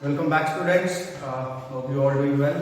Welcome back, students. Hope you all doing well.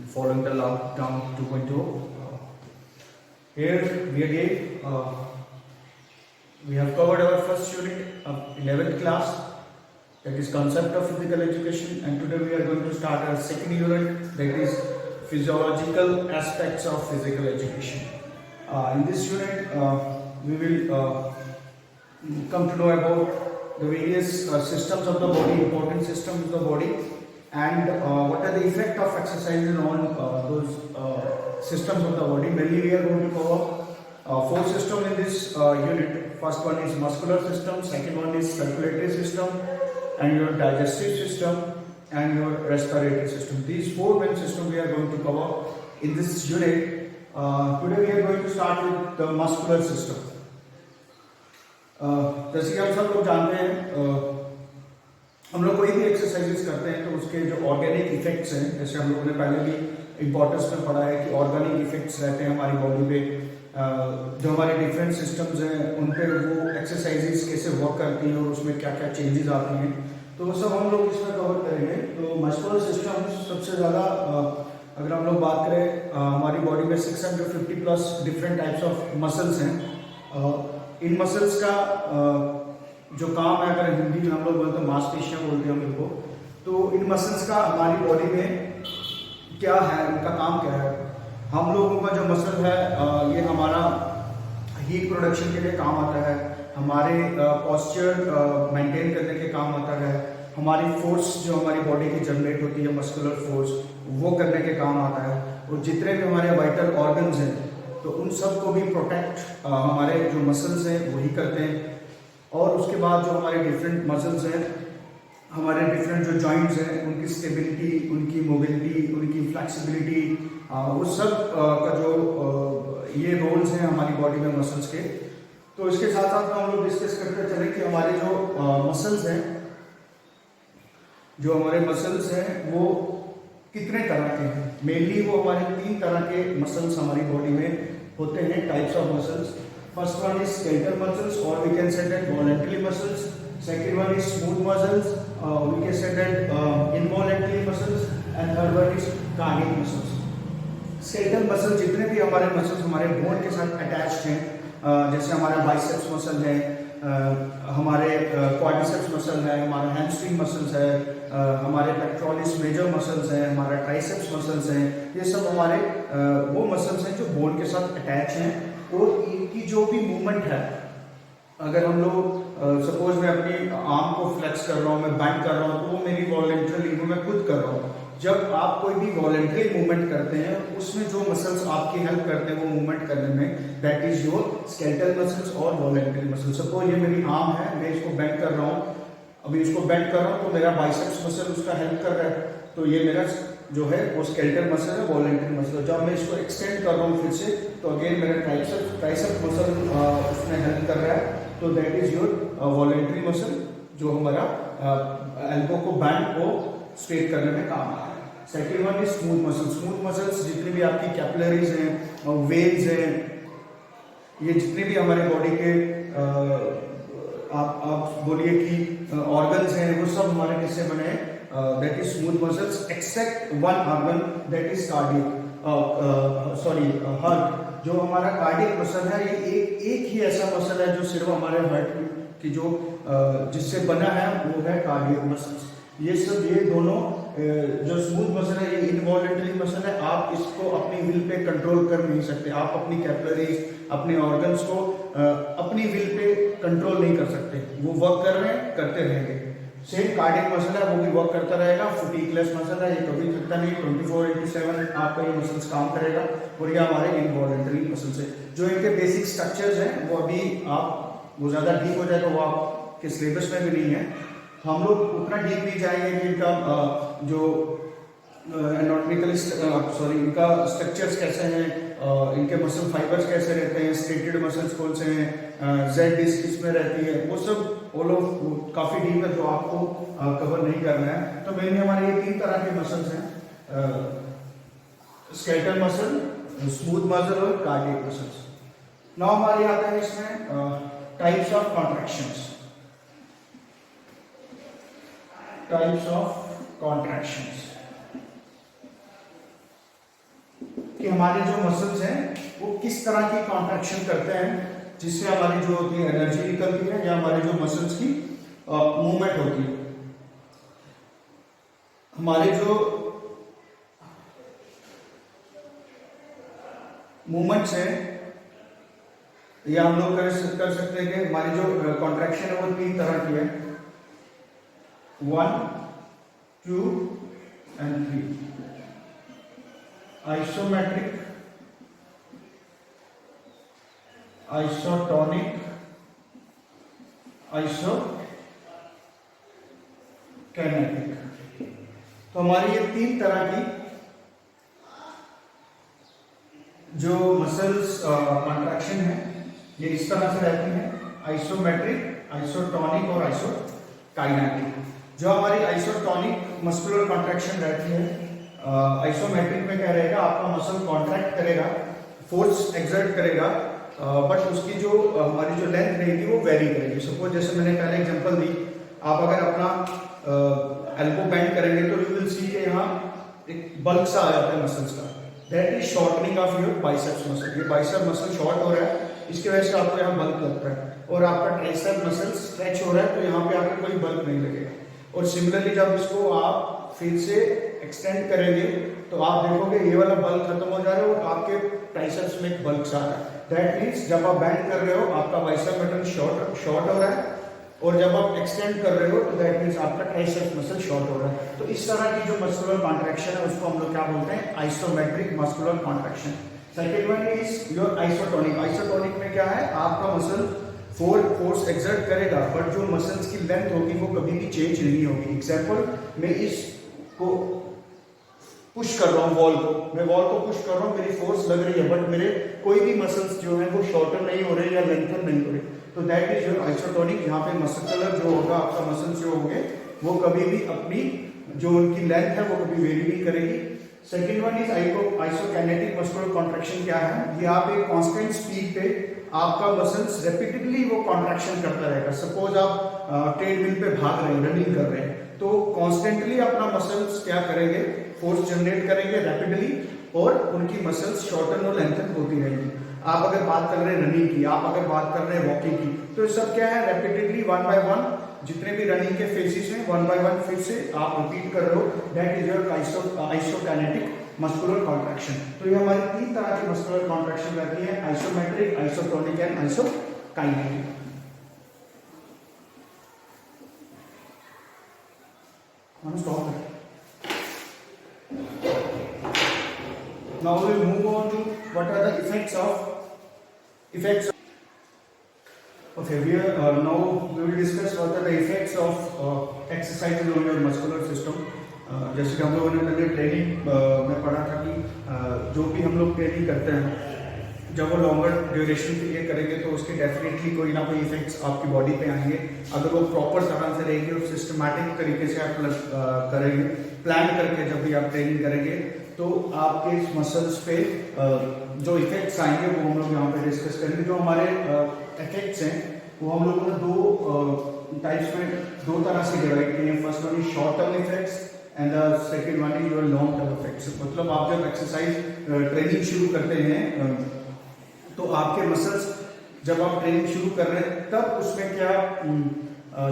Following the lockdown 2.0. Here we again we have covered our first unit of 11th class, that is concept of physical education, and today we are going to start our second unit, that is physiological aspects of physical education. In this unit, we will come to know about the various systems of the body, important systems of the body, and what are the effect of exercises on those systems of the body. Mainly we are going to cover four systems in this unit. First one is muscular system, second one is circulatory system, and your digestive system, and your respiratory system. These four main systems we are going to cover in this unit. Today we are going to start with the muscular system. जैसे कि हम सब लोग जानते हैं, हम लोग कोई भी एक्सरसाइजेस करते हैं तो उसके जो ऑर्गेनिक इफेक्ट्स हैं, जैसे हम लोगों ने पहले भी इम्पोर्टेंस में पढ़ा है कि ऑर्गेनिक इफेक्ट्स रहते हैं हमारी बॉडी पे, जो हमारे डिफरेंट सिस्टम्स हैं उन पे वो एक्सरसाइजेस कैसे वर्क करती हैं और उसमें क्या क्या चेंजेस आती हैं, तो वो सब हम लोग इसमें कवर करेंगे. तो मस्कुलर सिस्टम सबसे ज़्यादा अगर हम लोग बात करें, हमारी बॉडी में 650 plus different types of muscles हैं. इन मसल्स का जो काम है, अगर हिंदी में हम लोग बोलते हैं मांसपेशियां बोलते हैं हम लोग को, तो इन मसल्स का हमारी बॉडी में क्या है, इनका काम क्या है. हम लोगों का जो मसल है ये हमारा हीट प्रोडक्शन के लिए काम आता है, हमारे पॉस्चर मेंटेन करने के काम आता है, हमारी फोर्स जो हमारी बॉडी की जनरेट होती है मस्कुलर फोर्स वो करने के काम आता है, और जितने भी हमारे वाइटल ऑर्गन्स हैं तो उन सब को भी प्रोटेक्ट हमारे जो मसल्स हैं वही करते हैं. और उसके बाद जो हमारे डिफरेंट मसल्स हैं, हमारे डिफरेंट जो जॉइंट्स हैं, उनकी स्टेबिलिटी, उनकी मोबिलिटी, उनकी फ्लेक्सिबिलिटी, वो सब का जो ये रोल्स हैं हमारी बॉडी में मसल्स के. तो इसके साथ साथ हम लोग डिस्कस करते चले कि हमारे जो मसल्स हैं, जो हमारे मसल्स हैं वो कितने तरह के हैं. मेनली वो हमारे तीन तरह के मसल्स हमारी बॉडी में होते हैं, types of muscles. First one is skeletal muscles, और we can say that voluntary muscles. Second one is smooth muscles, we can say that involuntary muscles, and third one is cardiac muscles. Skeletal muscle जितने भी हमारे muscles हमारे bone के साथ attached हैं, जैसे हमारा बाइसेप्स मसल है, हमारे क्वाड्रिसेप्स मसल है, हमारा हैमस्ट्रिंग मसल्स है, हमारे पेक्टोरलिस मेजर मसल्स हैं, हमारा ट्राइसेप्स मसल्स हैं, ये सब हमारे वो मसल्स हैं जो बोन के साथ अटैच हैं. और इनकी जो भी मूवमेंट है, अगर हम लोग सपोज मैं अपनी आर्म को फ्लेक्स कर रहा हूँ, मैं बैंड कर रहा हूँ, तो वो मेरी वॉलंटरी, वो मैं खुद कर रहा हूँ. जब आप कोई भी वॉलंटरी मूवमेंट करते हैं, उसमें जो मसल्स आपकी हेल्प करते हैं वो मूवमेंट करने में, that is your skeletal muscles और वॉलंटरी मसल्स. सपोज ये मेरी आर्म है, मैं इसको बेंड कर रहा हूँ, अभी इसको बेंड कर रहा हूँ तो मेरा बाइसेप्स मसल उसका हेल्प कर रहा है, तो ये मेरा जो है वो स्केलेटल मसल है, वॉलंटरी मसल. जब मैं इसको एक्सटेंड कर रहा हूँ फिर से, तो अगेन मेरा ट्राइसेप्स मसल उसमें हेल्प कर रहा है, तो that is your voluntary muscle, जो हमारा एल्बो को बैंड को स्ट्रेट करने में काम आता है. Second one is smooth muscle. Smooth muscles जितनी भी आपकी कैपिलरीज हैं, वेन्स हैं, ये जितने भी हमारे बॉडी के आप बोलिए कि ऑर्गन्स हैं, वो सब हमारे किससे बने हैं, that is smooth muscles, except one organ that is cardiac, heart. जो हमारा कार्डियक मसल है, ये एक ही ऐसा मसल है जो सिर्फ हमारे हार्ट की जो जिससे बना है वो है कार्डियक मसल्स. ये सब, ये दोनों जो स्मूथ मसल है, ये इनवॉलंटरी मसल है. आप इसको अपनी विल पे कंट्रोल कर नहीं सकते, आप अपनी कैपिलरीज, अपने ऑर्गन्स को अपनी विल पे कंट्रोल नहीं कर सकते. वो वर्क कर रहे हैं, करते रहेंगे. सेम कार्डियक मसल है, वो भी वर्क करता रहेगा. फुटीकलेस मसल है, ये कभी थकता नहीं, 24/7 आपका ये मसल्स काम करेगा. और ये हमारे इनवॉलंटरी मसल्स है. जो इनके बेसिक स्ट्रक्चर्स हैं वो अभी वो ज़्यादा डीप हो जाएगा, वो आपके सिलेबस में भी नहीं है. हम लोग उतना डीप नहीं जाएंगे कि इनका जो एनाटॉमिकल इनका स्ट्रक्चर्स कैसे हैं, इनके मसल फाइबर्स कैसे रहते हैं, स्ट्रेटेड मसल्स कौन से हैं, जेड डिस्क किसमें रहती है, वो सब ऑल ऑफ काफ़ी डीप है जो आपको कवर नहीं करना है. तो मेनली हमारे ये तीन तरह के मसल्स हैं, स्केलेटल मसल, स्मूथ मसल और कार्डियक मसल्स. नाउ हमारे आता है इसमें types of contractions. Types of contractions, कि हमारे जो मसल्स हैं वो किस तरह की कॉन्ट्रैक्शन करते हैं जिससे हमारी जो होती है एनर्जी निकलती है या हमारे जो मसल्स की मूवमेंट होती है। हमारे जो मूवमेंट्स हैं या हम लोग कर सकते हैं कि हमारी जो कॉन्ट्रैक्शन है वो 3 तरह की है, 1, 2 एंड 3। Isometric, isotonic, isokinetic. तो हमारी ये 3 तरह की जो मसल्स कॉन्ट्रैक्शन है ये इस तरह से रहती हैं, आइसोमेट्रिक, आइसोटोनिक और आइसोकाइनेटिक। जो हमारी आइसोटोनिक मस्कुलर कॉन्ट्रैक्शन रहती है, आइसोमेट्रिक में क्या रहेगा, आपका मसल कॉन्ट्रैक्ट करेगा, फोर्स एक्सर्ट करेगा, बट उसकी जो हमारी जो लेंथ रहेगी वो वेरी करेगी। सपोज जैसे मैंने पहले एग्जांपल दी, आप अगर अपना एल्बो बेंड करेंगे तो यू विल सी कि यहाँ एक बल्क सा आ जाता है मसल्स का, that is shortening of your biceps muscle. ये बाइसेप मसल शॉर्ट हो रहा है, इसकी वजह से आपको यहाँ बल्क लगता है, और आपका ट्राइसेप मसल स्ट्रेच हो रहा है तो यहाँ पे आपको कोई बल्क नहीं लगेगा। और सिमिलरली जब इसको आप फिर से एक्सटेंड करेंगे तो आप देखोगे ये वाला बल्क खत्म हो जा रहा है और आपके ट्राइसेप्स में एक बल्क सा आ रहा है। दैट मीन्स जब आप बेंड कर रहे हो आपका बाइसेप मसल शॉर्ट हो रहा है, और जब आप एक्सटेंड कर रहे हो तो दैट मीन्स आपका ट्राइसेप मसल शॉर्ट हो रहा है। तो इस तरह की जो मस्कुलर कॉन्ट्रैक्शन है उसको हम लोग क्या बोलते हैं, isometric muscular contraction. Second one is your isotonic. Isotonic में क्या है, आपका मसल फोर्स एक्सर्ट करेगा बट जो मसल्स की लेंथ होगी वो कभी भी चेंज नहीं होगी। एग्जाम्पल, मैं इसको पुश कर रहा हूँ, मैं वॉल को पुश कर रहा हूँ, मेरी फोर्स लग रही है बट मेरे कोई भी मसल्स जो है वो शॉर्टर नहीं हो रहे या लेंथन नहीं हो रहे, तो दैट इज योर आइसोटोनिक। यहाँ पे मस्कुलर जो होगा, आपका मसल्स जो होंगे वो कभी भी अपनी जो उनकी लेंथ है वो कभी वेरी नहीं करेगी। Second one is isokinetic muscular contraction. क्या है, ये आप एक कांस्टेंट स्पीड पे आपका मसल्स रेपिटेडली वो कॉन्ट्रैक्शन करता रहेगा। सपोज आप ट्रेडमिल पे भाग रहे हैं, रनिंग कर रहे हैं, तो कॉन्स्टेंटली अपना मसल्स क्या करेंगे, फोर्स जनरेट करेंगे रैपिडली, और उनकी मसल्स शॉर्टन और लेंथन होती रहेंगी। आप अगर बात कर रहे हैं रनिंग की, आप अगर बात कर रहे हैं वॉकिंग की, तो ये सब क्या है, रेपिटेडली 1 by 1 जितने भी रनिंग के फेजेस हैं 1 by 1 फिर से आप रिपीट कर रहे हो, that is your isokinetic muscular contraction. तो ये हमारी 3 तरह की मस्कुलर कॉन्ट्रैक्शन रहती है, आइसोमेट्रिक, आइसोटोनिक एंड आइसोकाइनेटिक। हम स्टॉप करें। Now we will move on to what are the effects of okay, now we will discuss what are the effects of exercises on your muscular system. जैसे कि हम लोगों ने पहले training में पढ़ा था कि जो भी हम लोग ट्रेनिंग करते हैं जब वो लॉन्गर ड्यूरेशन के लिए करेंगे तो उसके डेफिनेटली कोई ना कोई इफेक्ट्स आपकी बॉडी पे आएंगे। अगर वो प्रॉपर तरह से रहेंगे और सिस्टमैटिक तरीके से आप करेंगे, प्लान करके जब भी आप ट्रेनिंग करेंगे, तो आपके मसल्स पे जो इफेक्ट्स आएंगे वो हम लोग यहाँ पे डिस्कस करेंगे। जो हमारे इफेक्ट्स हैं वो हम लोगों ने 2 टाइप्स में 2 तरह से डिवाइड किए हैं। First one is short term effects and the second one is your long term effects. मतलब आप जब एक्सरसाइज ट्रेनिंग शुरू करते हैं तो आपके मसल्स जब आप ट्रेनिंग शुरू कर रहे हैं तब उसमें क्या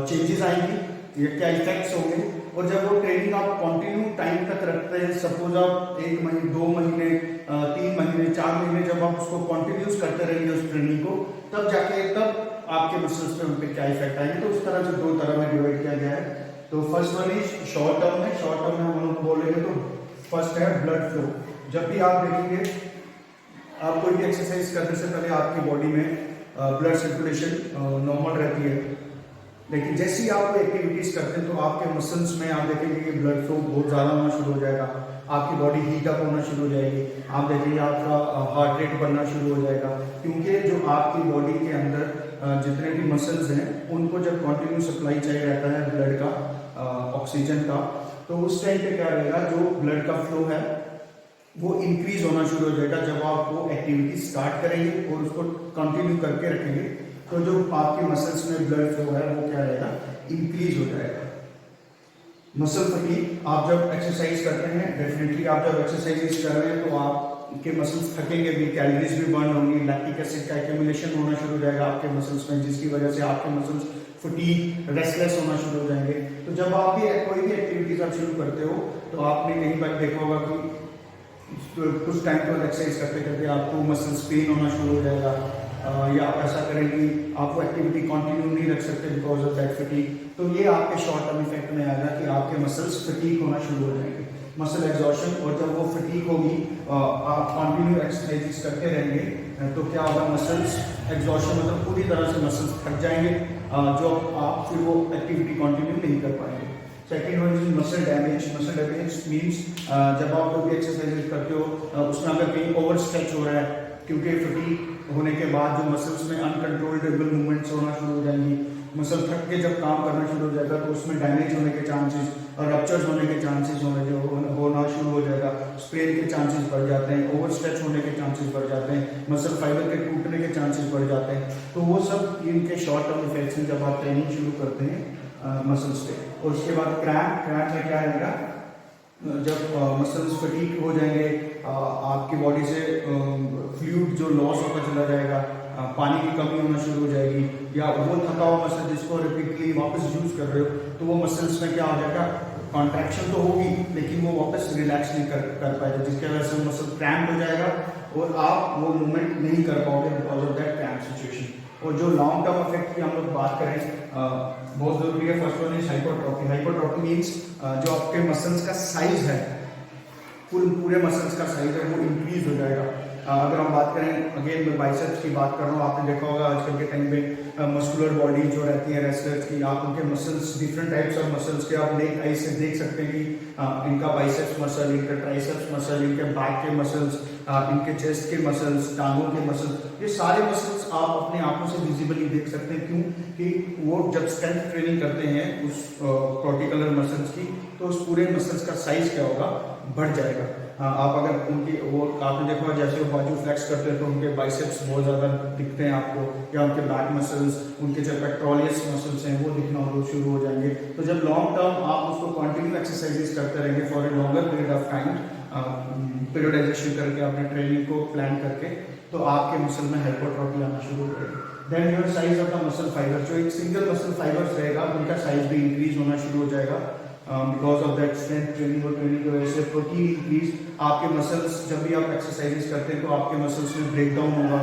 चेंजेस आएंगी, या क्या इफेक्ट्स होंगे, और जब वो ट्रेनिंग आप कंटिन्यू टाइम तक रखते हैं, सपोज आप 1 महीने 2 महीने 3 महीने 4 महीने जब आप उसको कंटिन्यूस करते रहेंगे उस ट्रेनिंग को, तब जाके तब आपके मसल्स पे उन पे क्या इफेक्ट आएंगे। तो उस तरह से 2 तरह में डिवाइड किया गया है। तो first one is short term में। शॉर्ट टर्म में हम लोग बोलेंगे तो फर्स्ट है ब्लड फ्लो। जब भी आप देखेंगे, आप कोई भी एक्सरसाइज करने से पहले आपकी बॉडी में ब्लड सर्कुलेशन नॉर्मल रहती है, लेकिन जैसे ही आप एक्टिविटीज करते हैं तो आपके मसल्स में आप देखेंगे कि ब्लड फ्लो बहुत ज़्यादा होना शुरू हो जाएगा, आपकी बॉडी हीट अप होना शुरू हो जाएगी, आप देखेंगे आपका हार्ट रेट बढ़ना शुरू हो जाएगा, क्योंकि जो आपकी बॉडी के अंदर जितने भी मसल्स हैं उनको जब कंटिन्यू सप्लाई चाहिए रहता है ब्लड का, ऑक्सीजन का, तो उस टाइम पे क्या रहेगा, जो ब्लड का फ्लो है वो इंक्रीज होना शुरू हो जाएगा। जब आप वो एक्टिविटी स्टार्ट करेंगे और उसको कंटिन्यू करके रखेंगे तो जो आपके मसल्स में ब्लड फ्लो है वो क्या रहेगा, इंक्रीज हो जाएगा। मसल फटीग, आप जब एक्सरसाइज करते हैं, डेफिनेटली आप जब एक्सरसाइज कर रहे हैं तो आपके मसल्स थकेंगे भी, कैलोरीज भी बर्न होंगी, लैक्टिक एसिड का एक्यूमुलेशन होना शुरू हो जाएगा आपके मसल्स में, जिसकी वजह से आपके मसल्स फटीग, रेस्टलेस होना शुरू हो जाएंगे। तो जब आप भी कोई भी एक्टिविटीज आप शुरू करते हो तो आपने कहीं पर देखा होगा कि कुछ टाइम पर एक्सरसाइज करते करते आपको मसल्स पेन होना शुरू हो जाएगा, या आप ऐसा करें कि आप वो एक्टिविटी कंटिन्यू नहीं रख सकते बिकॉज ऑफ दैट फटीग। तो ये आपके शॉर्ट टर्म इफेक्ट में आएगा कि आपके मसल्स फटीग होना शुरू हो जाएंगे, मसल एग्जॉशन। और जब वो फटीग होगी, आप कंटिन्यू एक्सरसाइजेस करते रहेंगे तो क्या होगा, मसल्स एग्जॉशन मतलब पूरी तरह से मसल्स थक जाएंगे, जो आप फिर वो एक्टिविटी कंटिन्यू नहीं कर पाएंगे। Second one is muscle damage. Muscle damage means जब आप कोई भी एक्सरसाइज करते हो उसमें अगर कहीं ओवर स्ट्रेच हो रहा है, क्योंकि फटीग होने के बाद जो मसल्स में अनकंट्रोलेबल मूवमेंट्स होना शुरू हो जाएंगी, मसल थक के जब काम करना शुरू हो जाएगा तो उसमें डैमेज होने के चांसेस और रप्चर्स होने के चांसेस होना शुरू हो जाएगा, स्प्रेन के चांसेस बढ़ जाते हैं, ओवर स्ट्रेच होने के चांसेस बढ़ जाते हैं, मसल फाइबर के टूटने के चांसेस बढ़ जाते हैं। तो वो सब इनके शॉर्ट टर्म इफेक्ट्स हैं जब आप ट्रेनिंग शुरू करते हैं मसल्स पे। और उसके बाद क्रैम्प में क्या रहेगा, जब मसल्स फटीग हो जाएंगे, आपकी बॉडी से फ्लूइड जो लॉस होता चला जाएगा, पानी की कमी होना शुरू हो जाएगी, या वो थका हुआ मसल जिसको रिपीटली वापस यूज कर रहे हो तो वो मसल्स में क्या हो जाएगा, कॉन्ट्रैक्शन तो होगी लेकिन वो वापस रिलैक्स नहीं कर पाएगा, जिसकी वजह से मसल क्रैम्प हो जाएगा और आप वो मूवमेंट नहीं कर पाओगे because of that cramp situation. और जो लॉन्ग टर्म इफेक्ट की हम लोग बात करें, बहुत जरूरी है। First one is hypertrophy. Hypertrophy means जो आपके मसल्स का साइज है, पूरे मसल्स का साइज है वो इंक्रीज हो जाएगा। अगर हम बात करें, अगेन मैं बाइसेप्स की बात कर रहा हूँ, आपने देखा होगा आजकल के टाइम पे मस्कुलर बॉडी जो रहती है रेसलर्स की, आप उनके muscles, different types of muscles के आप नेक आई से देख सकते हैं कि इनका बाइसेप्स मसल, इनका ट्राइसेप्स मसल, इनके बैक के मसल्स, इनके चेस्ट के मसल्स, टांगों के मसल्स, ये सारे मसल्स आप अपने आंखों से विजिबली देख सकते हैं। क्यों कि वो जब स्ट्रेंथ ट्रेनिंग करते हैं उस पर्टिकुलर मसल्स की, तो उस पूरे मसल्स का साइज क्या होगा, बढ़ जाएगा। आप अगर उनकी वो आपने देखा जैसे वो बाजू फ्लेक्स करते हैं तो उनके बाइसेप्स बहुत ज़्यादा दिखते हैं आपको, या उनके बैक मसल्स, उनके जो पेक्टोरियस मसल्स हैं वो दिखना शुरू हो जाएंगे। तो जब लॉन्ग टर्म आप उसको कंटिन्यू एक्सरसाइजेस करते रहेंगे for a longer period of time, periodisation करके अपने ट्रेनिंग को प्लान करके, तो आपके मसल में हाइपरट्रॉफी आना शुरू हो जाएगी। Then your size of the muscle fibre, जो एक सिंगल मसल फाइबर्स रहेगा उनका साइज भी इंक्रीज होना शुरू हो जाएगा because of that strength training और ट्रेनिंग की वजह से प्रोटीन इंक्रीज। आपके मसल्स जब भी आप एक्सरसाइजेस करते हैं तो आपके मसल्स में ब्रेक डाउन होगा,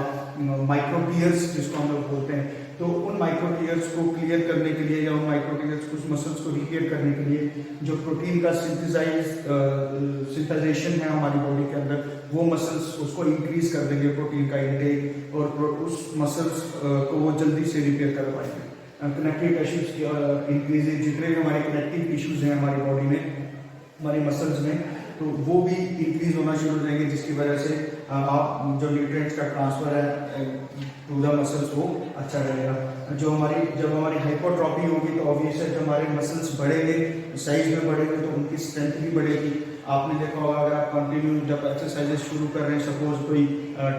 माइक्रो टीयर्स जिसको हम लोग बोलते हैं, तो उन माइक्रो टीयर्स को क्लियर करने के लिए या उन माइक्रो टीयर्स कुछ मसल्स को रिपेयर करने के लिए जो प्रोटीन का सिंथेसाइजेशन है हमारी बॉडी के अंदर, वो मसल्स उसको इंक्रीज कर देंगे, प्रोटीन का इंटेक, और उस मसल्स को वो जल्दी से रिपेयर कर पाएंगे। कनेक्टिव टिश्यूज की इंक्रीजिंग, जितने भी हमारे कनेक्टिव टिश्यूज हैं हमारी बॉडी में, हमारी मसल्स में, तो वो भी इंक्रीज होना शुरू हो जाएंगे, जिसकी वजह से आप जो न्यूट्रिएंट्स का ट्रांसफर है टू द मसल्स वो अच्छा रहेगा। जब हमारी हाइपरट्रॉफी होगी तो ऑब्वियस है जब हमारे मसल्स बढ़ेंगे, साइज में बढ़ेंगे, तो उनकी स्ट्रेंथ भी बढ़ेगी। आपने देखा होगा अगर आप कंटिन्यू जब एक्सरसाइजेस शुरू कर रहे हैं, सपोज कोई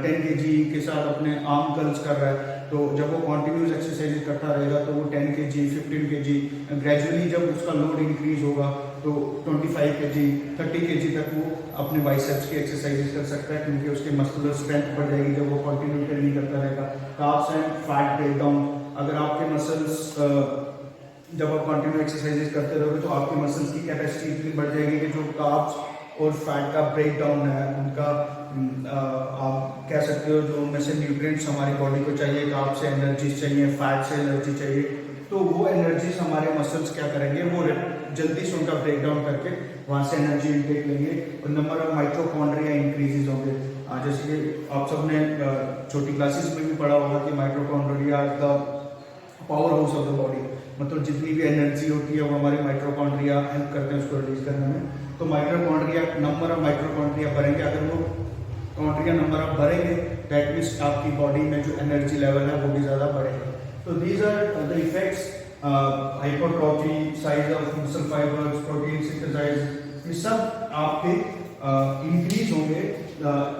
10 kg के साथ अपने आर्म कर्ल्स कर रहा है, तो जब वो कंटिन्यूस एक्सरसाइज करता रहेगा तो वो 10 kg, 15 kg, ग्रेजुअली जब उसका लोड इंक्रीज होगा तो 25 kg, 30 kg तक वो अपने बाइसेप्स की एक्सरसाइजेस कर सकता है, क्योंकि उसकी मस्कुलर स्ट्रेंथ बढ़ जाएगी जब वो कंटिन्यू ट्रेनिंग करता रहेगा। Carbs and fat break down, अगर आपके मसल्स जब आप कंटिन्यू एक्सरसाइजेस करते रहोगे तो आपकी मसल्स की कैपेसिटी इतनी बढ़ जाएगी कि जो कार्ब्स और फैट का ब्रेक डाउन है उनका, आप कह सकते हो जो उनमें से न्यूट्रिएंट्स हमारी बॉडी को चाहिए, कार्ब से एनर्जी चाहिए, फैट से एनर्जी चाहिए, तो वो एनर्जीज हमारे मसल्स क्या करेंगे, वो जल्दी से उनका ब्रेक डाउन करके वहाँ से एनर्जी इनटेक लेंगे और नंबर ऑफ माइटोकॉन्ड्रिया इंक्रीजेज होंगे। जैसे कि आप सबने छोटी क्लासेस में भी पढ़ा होगा कि mitochondria the power house of the body, मतलब जितनी भी एनर्जी होती है वो हमारे माइटोकॉन्ड्रिया हेल्प करते हैं उसको रिलीज करने में। तो माइटोकॉन्ड्रिया, नंबर ऑफ माइटोकॉन्ड्रिया बढ़ेंगे, अगर वो कॉन्ड्रिया नंबर ऑफ बढ़ेंगे दैट मीन्स आपकी बॉडी में जो एनर्जी लेवल है वो भी ज़्यादा बढ़ेगा। तो these are the effects, hypertrophy, size of muscle fibres, protein synthesise, ये सब आपके इंक्रीज होंगे,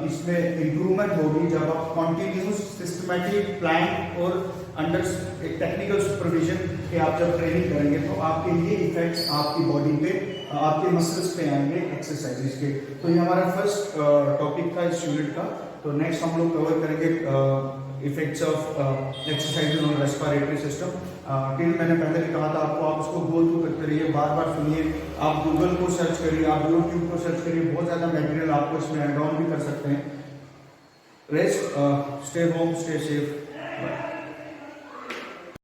इसमें इम्प्रूवमेंट होगी जब आप कॉन्टिन्यूस सिस्टमैटिक प्लान और अंडर एक टेक्निकल सुपरविजन कि आप जब ट्रेनिंग करेंगे तो आपके ये इफेक्ट्स आपकी बॉडी पे, आपके मसल्स पे आएंगे एक्सरसाइजेज के। तो ये हमारा फर्स्ट टॉपिक था इस यूनिट का। तो नेक्स्ट हम लोग कवर करेंगे effects of exercises on respiratory system. Till मैंने पहले भी कहा था आपको, आप उसको गो थ्रू करते रहिए, बार बार सुनिए, आप गूगल को सर्च करिए, आप यूट्यूब को सर्च करिए, बहुत ज़्यादा मटेरियल आपको इसमें एड ऑन भी कर सकते हैं। Rest, stay home, stay safe.